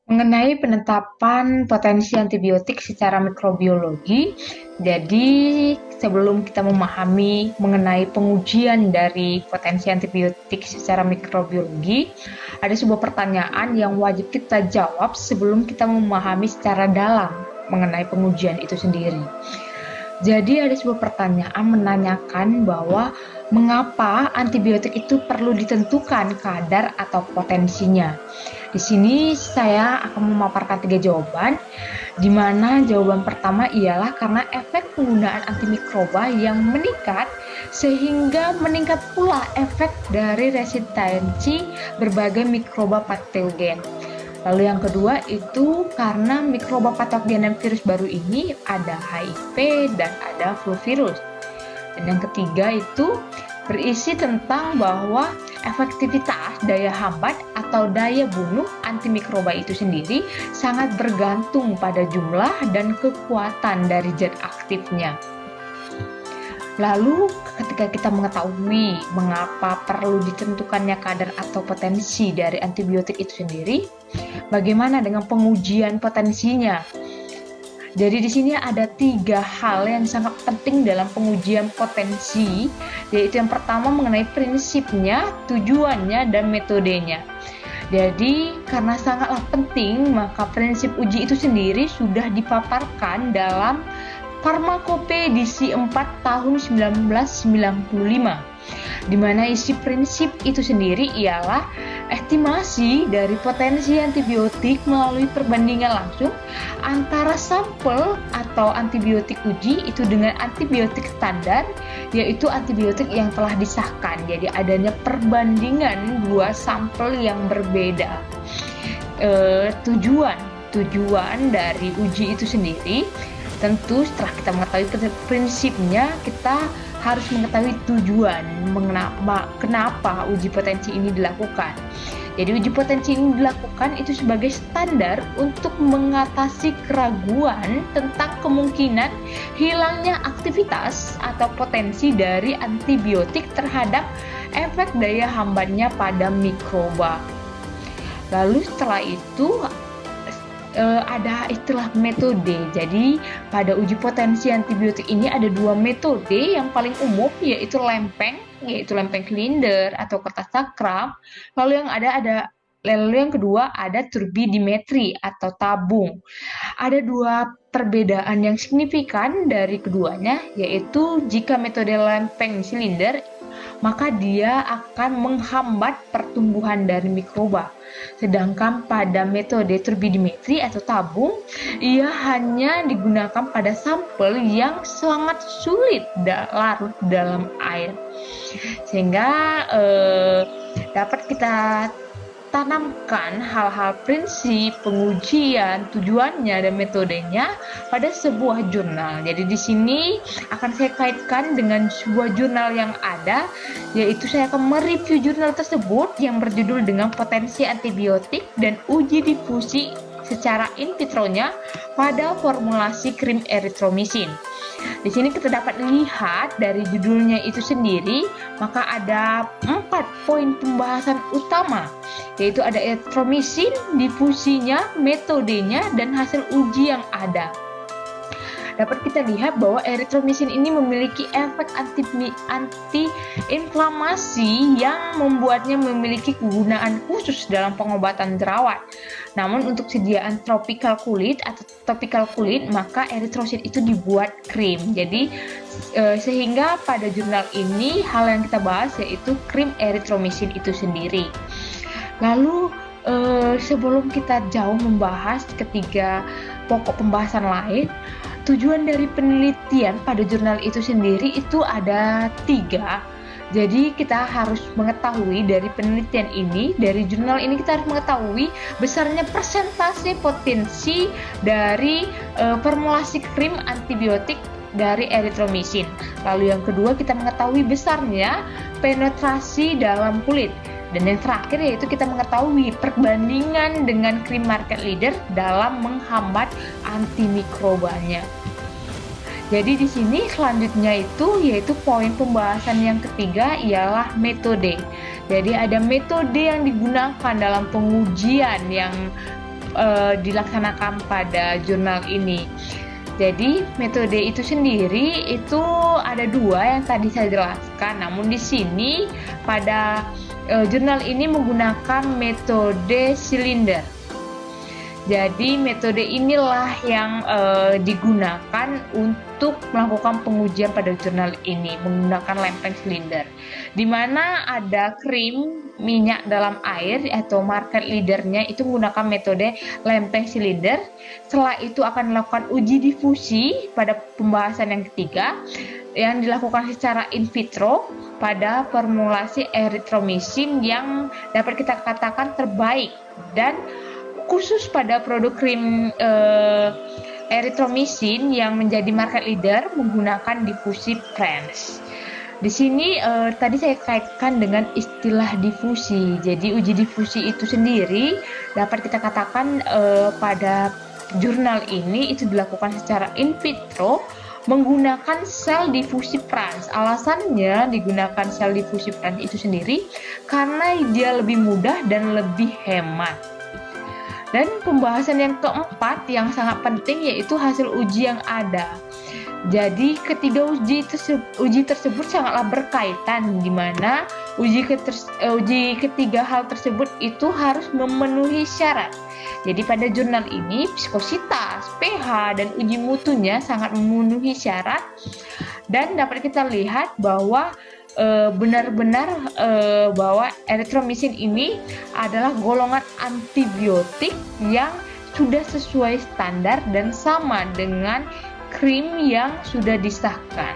Mengenai penetapan potensi antibiotik secara mikrobiologi, jadi sebelum kita memahami mengenai pengujian dari potensi antibiotik secara mikrobiologi, ada sebuah pertanyaan yang wajib kita jawab sebelum kita memahami secara dalam mengenai pengujian itu sendiri. Jadi ada sebuah pertanyaan menanyakan bahwa mengapa antibiotik itu perlu ditentukan kadar atau potensinya. Di sini saya akan memaparkan 3 jawaban, di mana jawaban pertama ialah karena efek penggunaan antimikroba yang meningkat sehingga meningkat pula efek dari resistensi berbagai mikroba patogen. Lalu yang kedua itu karena mikroba patogen dan virus baru ini ada HIV dan ada flu virus. Dan yang ketiga itu berisi tentang bahwa efektivitas daya hambat atau daya bunuh antimikroba itu sendiri sangat bergantung pada jumlah dan kekuatan dari zat aktifnya. Lalu ketika kita mengetahui mengapa perlu ditentukannya kadar atau potensi dari antibiotik itu sendiri, bagaimana dengan pengujian potensinya? Jadi di sini ada 3 hal yang sangat penting dalam pengujian potensi, yaitu yang pertama mengenai prinsipnya, tujuannya, dan metodenya. Jadi karena sangatlah penting, maka prinsip uji itu sendiri sudah dipaparkan dalam Farmakopedisi 4 tahun 1995, di mana isi prinsip itu sendiri ialah estimasi dari potensi antibiotik melalui perbandingan langsung antara sampel atau antibiotik uji itu dengan antibiotik standar, yaitu antibiotik yang telah disahkan. Jadi adanya perbandingan 2 sampel yang berbeda. Tujuan dari uji itu sendiri, tentu setelah kita mengetahui prinsipnya, kita harus mengetahui tujuan kenapa uji potensi ini dilakukan. Jadi uji potensi ini dilakukan itu sebagai standar untuk mengatasi keraguan tentang kemungkinan hilangnya aktivitas atau potensi dari antibiotik terhadap efek daya hambatnya pada mikroba. Lalu setelah itu ada istilah metode. Jadi pada uji potensi antibiotik ini ada 2 metode yang paling umum, yaitu lempeng silinder atau kertas cakram. Lalu yang kedua ada turbidimetri atau tabung. Ada 2 perbedaan yang signifikan dari keduanya, yaitu jika metode lempeng silinder maka dia akan menghambat pertumbuhan dari mikroba. Sedangkan pada metode turbidimetri atau tabung, ia hanya digunakan pada sampel yang sangat sulit larut dalam air. Sehingga dapat kita tanamkan hal-hal prinsip, pengujian, tujuannya, dan metodenya pada sebuah jurnal. Jadi di sini akan saya kaitkan dengan sebuah jurnal yang ada, yaitu saya akan mereview jurnal tersebut yang berjudul dengan potensi antibiotik dan uji difusi secara in vitronya pada formulasi krim eritromisin. Di sini kita dapat lihat dari judulnya itu sendiri, maka ada 4 poin pembahasan utama, yaitu ada eritromisin, difusinya, metodenya, dan hasil uji yang ada. Dapat kita lihat bahwa eritromisin ini memiliki efek anti-inflamasi yang membuatnya memiliki kegunaan khusus dalam pengobatan jerawat. Namun untuk sediaan topikal kulit, maka eritrosin itu dibuat krim. Jadi sehingga pada jurnal ini hal yang kita bahas yaitu krim eritromisin itu sendiri. Lalu sebelum kita jauh membahas ketiga pokok pembahasan lain, tujuan dari penelitian pada jurnal itu sendiri itu ada 3. Jadi kita harus mengetahui dari penelitian ini, dari jurnal ini kita harus mengetahui besarnya persentase potensi dari formulasi krim antibiotik dari eritromisin. Lalu yang kedua, kita mengetahui besarnya penetrasi dalam kulit. Dan yang terakhir yaitu kita mengetahui perbandingan dengan krim market leader dalam menghambat antimikrobanya. Jadi di sini selanjutnya yaitu poin pembahasan yang ketiga ialah metode. Jadi ada metode yang digunakan dalam pengujian yang dilaksanakan pada jurnal ini. Jadi metode itu sendiri itu ada dua yang tadi saya jelaskan. Namun di sini pada jurnal ini menggunakan metode silinder. Jadi metode inilah yang digunakan untuk melakukan pengujian pada jurnal ini menggunakan lempeng silinder, di mana ada krim minyak dalam air atau market leadernya itu menggunakan metode lempeng silinder. Setelah itu akan dilakukan uji difusi pada pembahasan yang ketiga yang dilakukan secara in vitro pada formulasi erythromycin yang dapat kita katakan terbaik, dan khusus pada produk krim erythromycin yang menjadi market leader menggunakan difusi French. Di sini tadi saya kaitkan dengan istilah difusi. Jadi uji difusi itu sendiri dapat kita katakan pada jurnal ini itu dilakukan secara in vitro menggunakan sel difusi Franz. Alasannya digunakan sel difusi Franz itu sendiri karena dia lebih mudah dan lebih hemat. Dan pembahasan yang keempat yang sangat penting yaitu hasil uji yang ada. Jadi ketiga uji tersebut sangatlah berkaitan, di mana uji ketiga hal tersebut itu harus memenuhi syarat. Jadi pada jurnal ini viskositas, pH, dan uji mutunya sangat memenuhi syarat, dan dapat kita lihat bahwa benar-benar bahwa erythromycin ini adalah golongan antibiotik yang sudah sesuai standar dan sama dengan krim yang sudah disahkan.